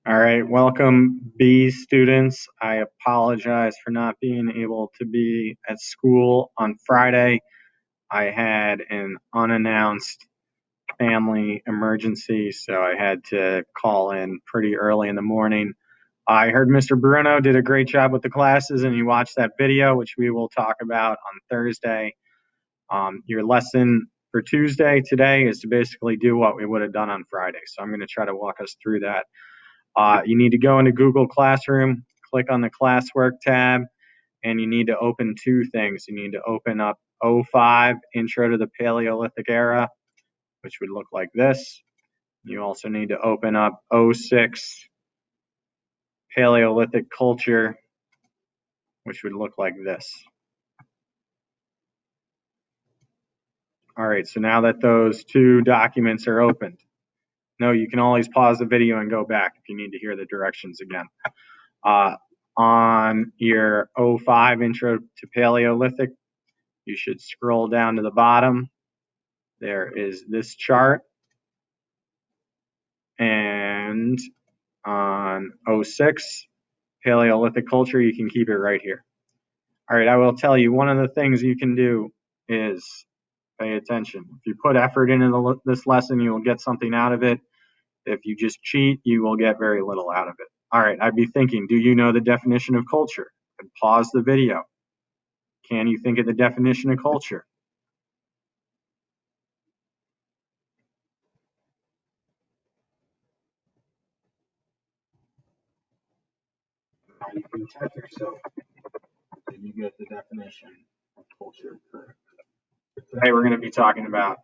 All right, welcome B students. I apologize for not being able to be at school on Friday. I had an unannounced family emergency, so I had to call in pretty early in the morning. I heard Mr. Bruno did a great job with the classes, and you watched that video, which we will talk about on Thursday. Your lesson for Tuesday today is to basically do what we would have done on Friday. So I'm going to try to walk us through that. You need to go into Google Classroom, click on the classwork tab, and you need to open two things. You need to open up O5, Intro to the Paleolithic Era, which would look like this. You also need to open up O6, Paleolithic Culture, which would look like this. All right, so now that those two documents are opened, no, you can always pause the video and go back if you need to hear the directions again. On your O5 Intro to Paleolithic, you should scroll down to the bottom. There is this chart. And on O6, Paleolithic Culture, you can keep it right here. All right, I will tell you, one of the things you can do is pay attention. If you put effort into this lesson, you will get something out of it. If you just cheat, you will get very little out of it. All right, I'd be thinking, do you know the definition of culture? And pause the video. Can you think of the definition of culture? Now you can check yourself. Did you get the definition of culture correct? Today we're going to be talking about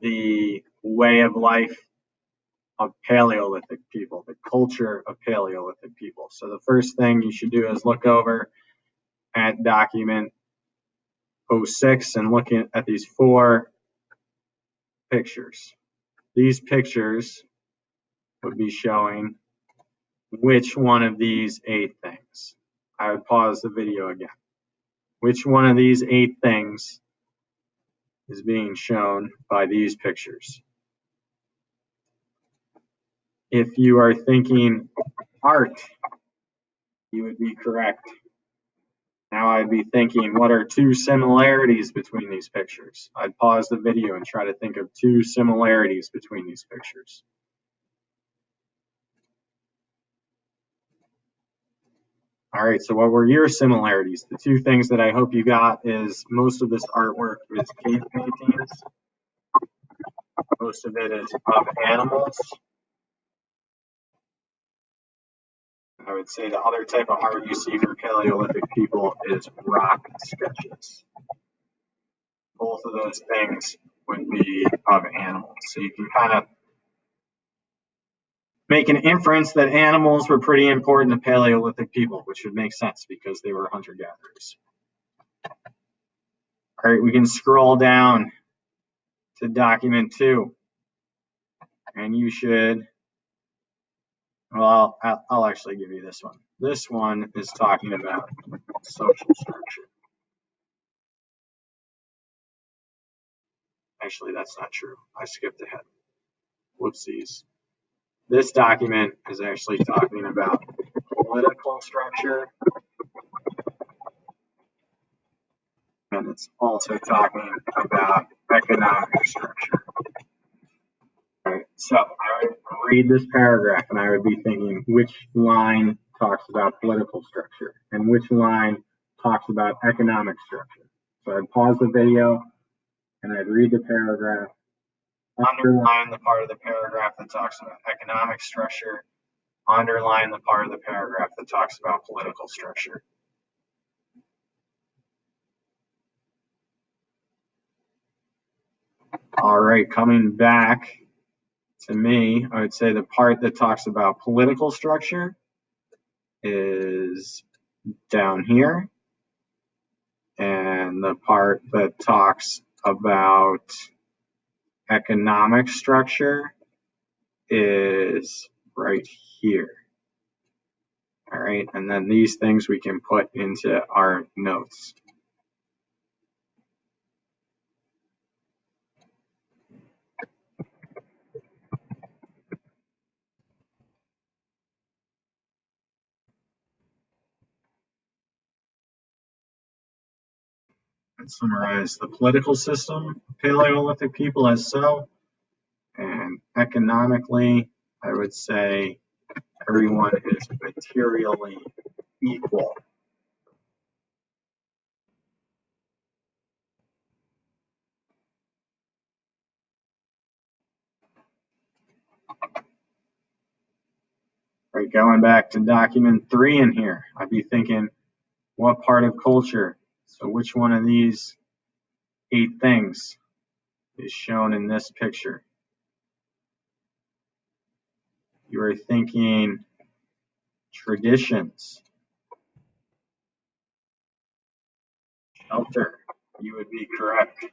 the way of life of Paleolithic people, the culture of Paleolithic people. So the first thing you should do is look over at document 06 and look at these four pictures. These pictures would be showing which one of these 8 things. I would pause the video again. Which one of these 8 things is being shown by these pictures? If you are thinking art, you would be correct. Now I'd be thinking, what are 2 similarities between these pictures? I'd pause the video and try to think of 2 similarities between these pictures. All right, so what were your similarities? The 2 things that I hope you got is most of this artwork is cave paintings. Most of it is of animals. I would say the other type of art you see for Paleolithic people is rock sketches. Both of those things would be of animals. So you can kind of make an inference that animals were pretty important to Paleolithic people, which would make sense because they were hunter-gatherers. All right, we can scroll down to document 2. And you should, well, I'll actually give you this one. This one is talking about social structure. Actually, that's not true. I skipped ahead. Whoopsies. This document is actually talking about political structure, and it's also talking about economic structure. All right, so I would read this paragraph and I would be thinking which line talks about political structure and which line talks about economic structure. So I'd pause the video and I'd read the paragraph, underline the part of the paragraph that talks about economic structure, underline the part of the paragraph that talks about political structure. All right, coming back to me, I would say the part that talks about political structure is down here. And the part that talks about economic structure is right here. All right, and then these things we can put into our notes. and summarize the political system of Paleolithic people as so. And economically, I would say everyone is materially equal. Right, going back to document 3 in here, I'd be thinking, what part of culture? So which one of these 8 things is shown in this picture? You are thinking traditions, shelter. You would be correct.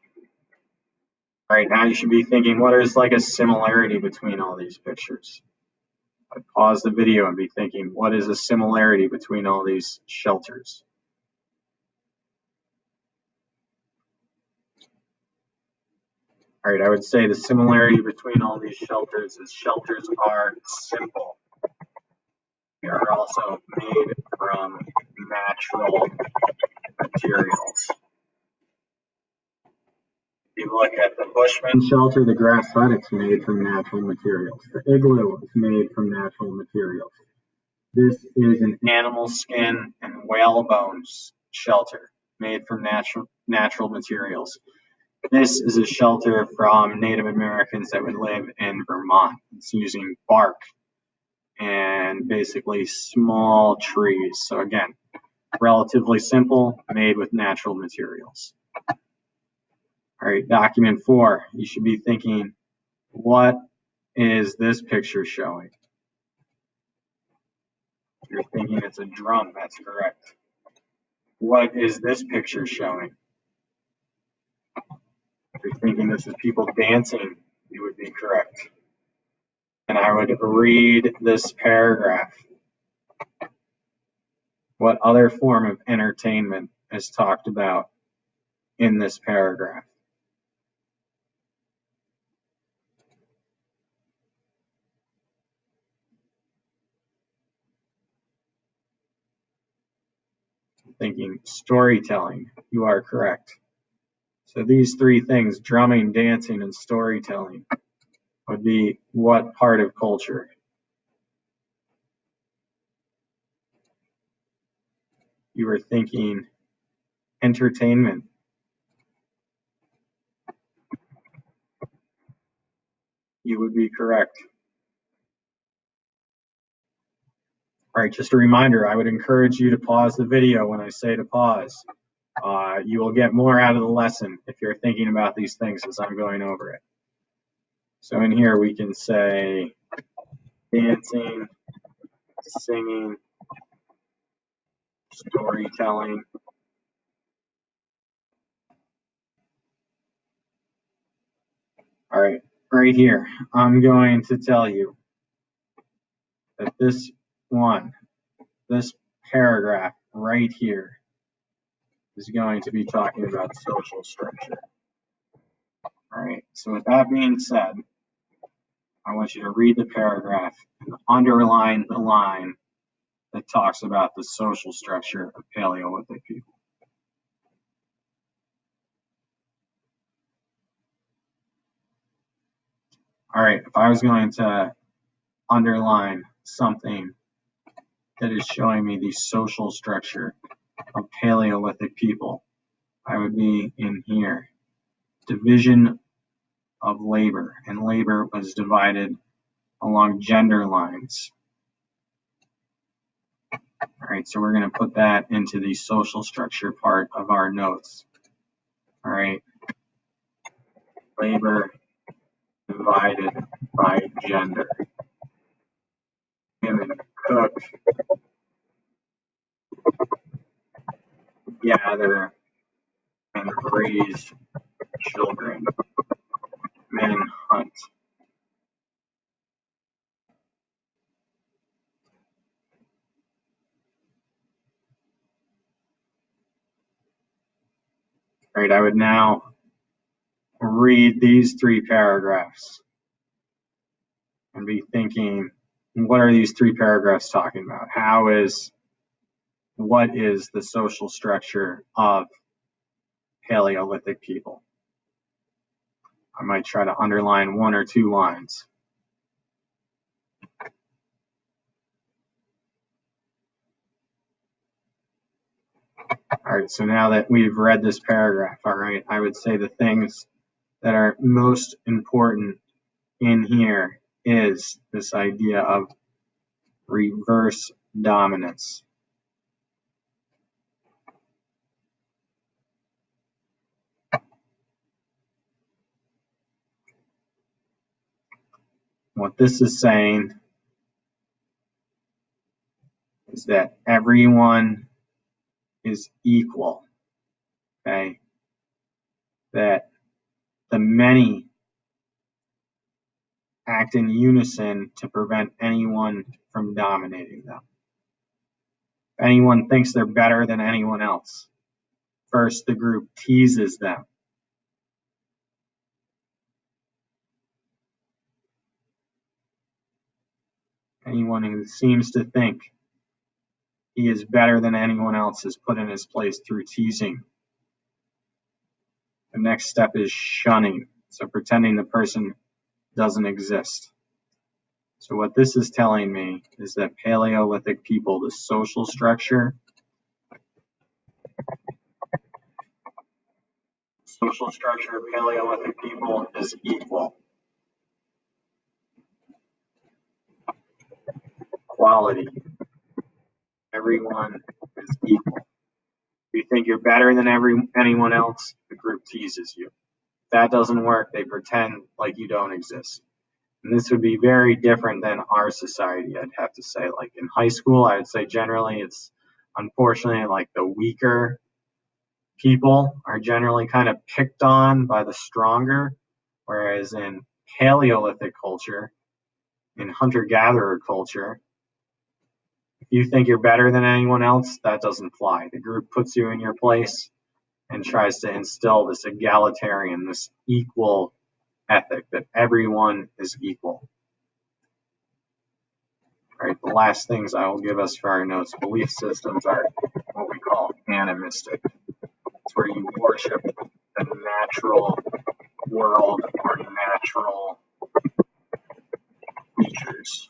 All right, now you should be thinking, what is like a similarity between all these pictures? I'd pause the video and be thinking, what is a similarity between all these shelters? All right, I would say the similarity between all these shelters is shelters are simple. They are also made from natural materials. If you look at the Bushman shelter, the grass hut, it's made from natural materials. The igloo is made from natural materials. This is an animal skin and whale bones shelter made from natural materials. This is a shelter from Native Americans that would live in Vermont. It's using bark and basically small trees. So again, relatively simple, made with natural materials. All right, document 4, you should be thinking, what is this picture showing? You're thinking it's a drum, that's correct. What is this picture showing? If you're thinking this is people dancing, you would be correct. And I would read this paragraph. What other form of entertainment is talked about in this paragraph? Thinking storytelling, you are correct. So these 3 things, drumming, dancing, and storytelling, would be what part of culture? You were thinking entertainment. You would be correct. All right, just a reminder, I would encourage you to pause the video when I say to pause. You will get more out of the lesson if you're thinking about these things as I'm going over it. So in here we can say dancing, singing, storytelling. All right, right here, I'm going to tell you that this paragraph right here is going to be talking about social structure. All right, so with that being said, I want you to read the paragraph and underline the line that talks about the social structure of Paleolithic people. All right, if I was going to underline something that is showing me the social structure of Paleolithic people, I would be in here. Division of labor, and labor was divided along gender lines. All right, so we're going to put that into the social structure part of our notes. All right, labor divided by gender. Women cook, gather, and raise children. Men hunt. All right, I would now read these 3 paragraphs and be thinking, what are these 3 paragraphs talking about? What is the social structure of Paleolithic people. I might try to underline 1 or 2 lines. All right, so now that we've read this paragraph, all right, I would say the things that are most important in here is this idea of reverse dominance. What this is saying is that everyone is equal, okay? That the many act in unison to prevent anyone from dominating them. If anyone thinks they're better than anyone else, first the group teases them. Anyone who seems to think he is better than anyone else is put in his place through teasing. The next step is shunning, so pretending the person doesn't exist. So what this is telling me is that Paleolithic people, the social structure of Paleolithic people is equal. Equality. Everyone is equal. If you think you're better than anyone else, the group teases you. If that doesn't work, they pretend like you don't exist. And this would be very different than our society, I'd have to say. Like in high school, I would say generally it's unfortunately like the weaker people are generally kind of picked on by the stronger, whereas in Paleolithic culture, in hunter-gatherer culture, if you think you're better than anyone else, that doesn't fly. The group puts you in your place and tries to instill this egalitarian, this equal ethic that everyone is equal. All right, the last things I will give us for our notes, belief systems are what we call animistic. It's where you worship the natural world or natural features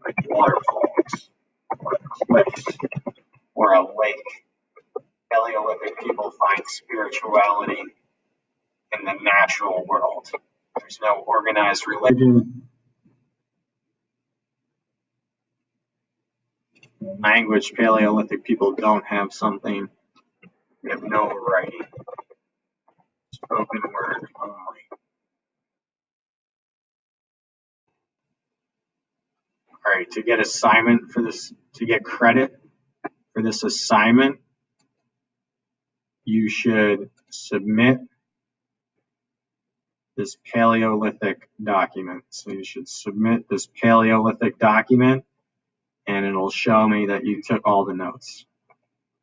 like waterfalls or cliffs or a lake. Paleolithic people find spirituality in the natural world. There's no organized religion. Language, Paleolithic people don't have something. They have no writing. Spoken word only. All right, to get assignment for this, to get credit for this assignment, you should submit this Paleolithic document. So you should submit this Paleolithic document and it'll show me that you took all the notes.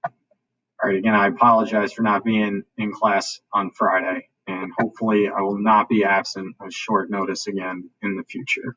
All right, again, I apologize for not being in class on Friday, and hopefully I will not be absent on short notice again in the future.